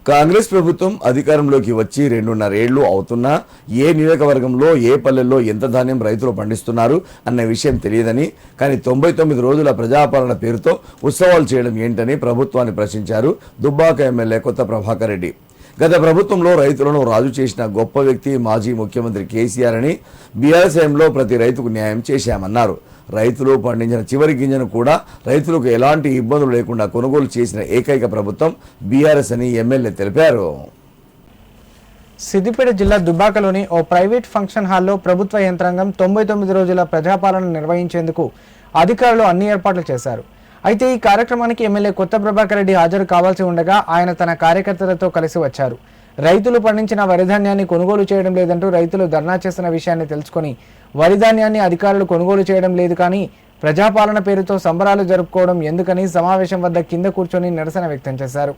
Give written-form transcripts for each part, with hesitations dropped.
కాంగ్రెస్ ప్రభుత్వం అధికారంలోకి వచ్చి 2.5 ఏళ్లు అవుతున్నా ఏ నియోజకవర్గంలో ఏ పల్లెల్లో ఎంత ధాన్యం రైతులు పండిస్తున్నారు అన్న విషయం తెలియదని, కానీ 99 రోజుల ప్రజాపాలన పేరుతో ఉత్సవాలు చేయడం ఏంటని ప్రభుత్వాన్ని ప్రశ్నించారు దుబ్బాక ఎమ్మెల్యే కొత్త ప్రభాకర్ రెడ్డి. గత ప్రభుత్వంలో రైతులను రాజు చేసిన గొప్ప వ్యక్తి మాజీ ముఖ్యమంత్రి కేసీఆర్ అని, బీఆర్ఎస్ హయాంలో ప్రతి రైతుకు న్యాయం చేశామన్నారు. రైతులు పండించిన చివరి గింజను కూడా రైతులకు ఎలాంటి ఇబ్బందులు లేకుండా కొనుగోలు చేసిన ఏకైక ప్రభుత్వం బీఆర్ఎస్ అని ఎమ్మెల్యే తెలిపారు. సిద్దిపేట జిల్లా దుబ్బాకలోని ఓ ప్రైవేట్ ఫంక్షన్ హాల్లో ప్రభుత్వ యంత్రాంగం 99 రోజుల ప్రజాపాలన నిర్వహించేందుకు అధికారులు అన్ని ఏర్పాట్లు చేశారు. అయితే ఈ కార్యక్రమానికి ఎమ్మెల్యే కొత్త ప్రభాకర్ రెడ్డి హాజరు కావాల్సి ఉండగా ఆయన తన కార్యకర్తలతో కలిసి వచ్చారు. రైతులు పండించిన వరిధాన్యాన్ని కొనుగోలు చేయడం లేదంటూ రైతులు ధర్నా చేసిన విషయాన్ని తెలుసుకుని వరిధాన్యాన్ని అధికారులు కొనుగోలు చేయడం లేదు, కానీ ప్రజాపాలన పేరుతో సంబరాలు జరుపుకోవడం ఎందుకని సమావేశం వద్ద కింద కూర్చొని నిరసన వ్యక్తం చేశారు.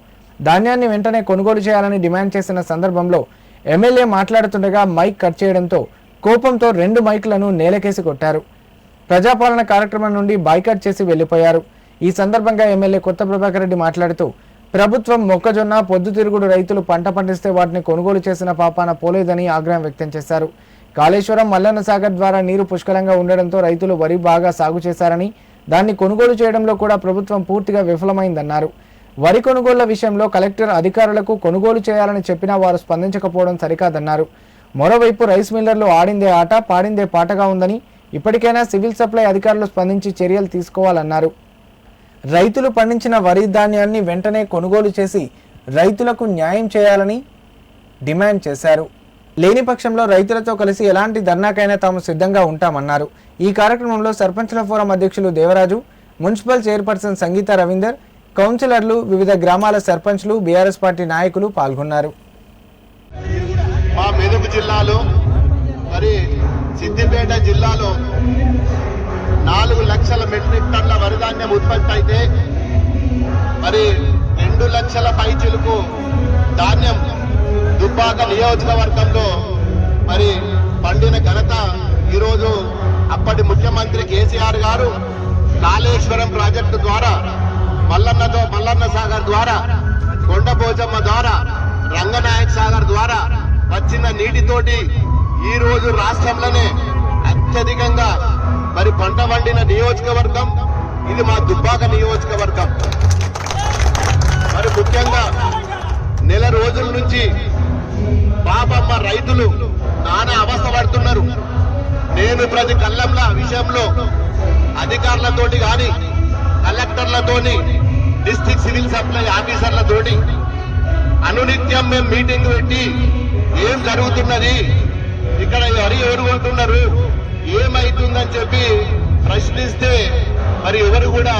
ధాన్యాన్ని వెంటనే కొనుగోలు చేయాలని డిమాండ్ చేసిన సందర్భంలో ఎమ్మెల్యే మాట్లాడుతుండగా మైక్ కట్ చేయడంతో కోపంతో 2 మైక్లను నేలకేసి కొట్టారు. ప్రజాపాలన కార్యక్రమం నుండి బాయ్కట్ చేసి వెళ్లిపోయారు. ఈ సందర్భంగా ఎమ్మెల్యే కొత్త ప్రభాకర్ రెడ్డి మాట్లాడుతూ ప్రభుత్వం మొక్కజొన్న పొద్దుతిరుగుడు రైతులు పంట పండిస్తే వాటిని కొనుగోలు చేసిన పాపాన పోలేదని ఆగ్రహం వ్యక్తం చేశారు. కాళేశ్వరం మల్లన్న సాగర్ ద్వారా నీరు పుష్కలంగా ఉండడంతో రైతులు వరి బాగా సాగు చేశారని, దాన్ని కొనుగోలు చేయడంలో కూడా ప్రభుత్వం పూర్తిగా విఫలమైందన్నారు. వరి కొనుగోళ్ల విషయంలో కలెక్టర్ అధికారులకు కొనుగోలు చేయాలని చెప్పినా వారు స్పందించకపోవడం సరికాదన్నారు. మరోవైపు రైస్ మిల్లర్లు ఆడిందే ఆట పాడిందే పాటగా ఉందని, ఇప్పటికైనా సివిల్ సప్లై అధికారులు స్పందించి చర్యలు తీసుకోవాలన్నారు. రైతులు పండించిన వరి ధాన్యాన్ని వెంటనే కొనుగోలు చేసి రైతులకు న్యాయం చేయాలని డిమాండ్ చేశారు. లేని పక్షంలో రైతులతో కలిసి ఎలాంటి ధర్నాకైనా తాము సిద్ధంగా ఉంటామన్నారు. ఈ కార్యక్రమంలో సర్పంచ్ల ఫోరం అధ్యక్షులు దేవరాజు, మున్సిపల్ చైర్పర్సన్ సంగీత రవీందర్, కౌన్సిలర్లు, వివిధ గ్రామాల సర్పంచ్లు, బీఆర్ఎస్ పార్టీ నాయకులు పాల్గొన్నారు. మా మెదక్ జిల్లాలో మరి సిద్దిపేట జిల్లాలో 4 లక్షల మెట్రిక్ టన్ల వరిధాన్యం ఉత్పత్తి అయితే మరి 2 లక్షల పైచిలుకు ధాన్యం దుబ్బాక నియోజకవర్గంలో మరి పండిన ఘనత ఈరోజు అప్పటి ముఖ్యమంత్రి కేసీఆర్ గారు కాళేశ్వరం ప్రాజెక్టు ద్వారా మల్లన్న సాగర్ ద్వారా కొండపోచమ్మ ద్వారా రంగనాయక్ సాగర్ ద్వారా వచ్చిన నీటితోటి ఈ రోజు రాష్ట్రంలోనే అత్యధికంగా మరి పంట పండిన నియోజకవర్గం ఇది మా దుబ్బాక నియోజకవర్గం. మరి ముఖ్యంగా నెల రోజుల నుంచి పాపమ్మ రైతులు నానా అవస్థ పడుతున్నారు. నేను ప్రతి కళ్ళంల విషయంలో అధికారులతోటి గాని కలెక్టర్లతోని డిస్ట్రిక్ట్ సివిల్ సప్లై ఆఫీసర్లతోటి అనునిత్యం మేము మీటింగ్ పెట్టి ఏం జరుగుతున్నది, ఇక్కడ ఎవరు కొంటున్నారు, ఏమైతుందని చెప్పి ప్రశ్నిస్తే మరి ఎవరు కూడా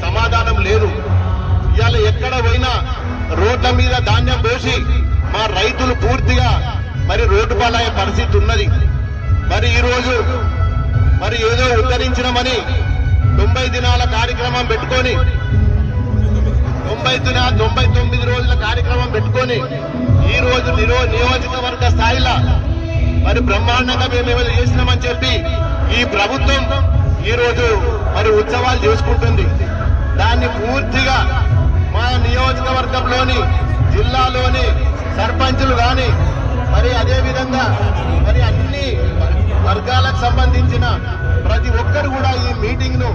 సమాధానం లేదు. ఇవాళ ఎక్కడ పోయినా రోడ్ల మీద ధాన్యం పోసి మా రైతులు పూర్తిగా మరి రోడ్డు పాలయ్యే పరిస్థితి ఉన్నది. మరి ఈరోజు మరి ఏదో ఉద్ధరించడమని 90 దినాల కార్యక్రమం పెట్టుకొని 99 రోజుల కార్యక్రమం పెట్టుకొని ఈ రోజు నియోజకవర్గ స్థాయిలో మరి బ్రహ్మాండంగా మేమేమైనా చేసినామని చెప్పి ఈ ప్రభుత్వం ఈ రోజు మరి ఉత్సవాలు చేసుకుంటుంది. దాన్ని పూర్తిగా మా నియోజకవర్గంలోని జిల్లాలోని సర్పంచులు గాని మరి అదే విధంగా మరి అన్ని వర్గాలకు సంబంధించిన ప్రతి ఒక్కరు కూడా ఈ మీటింగ్ ను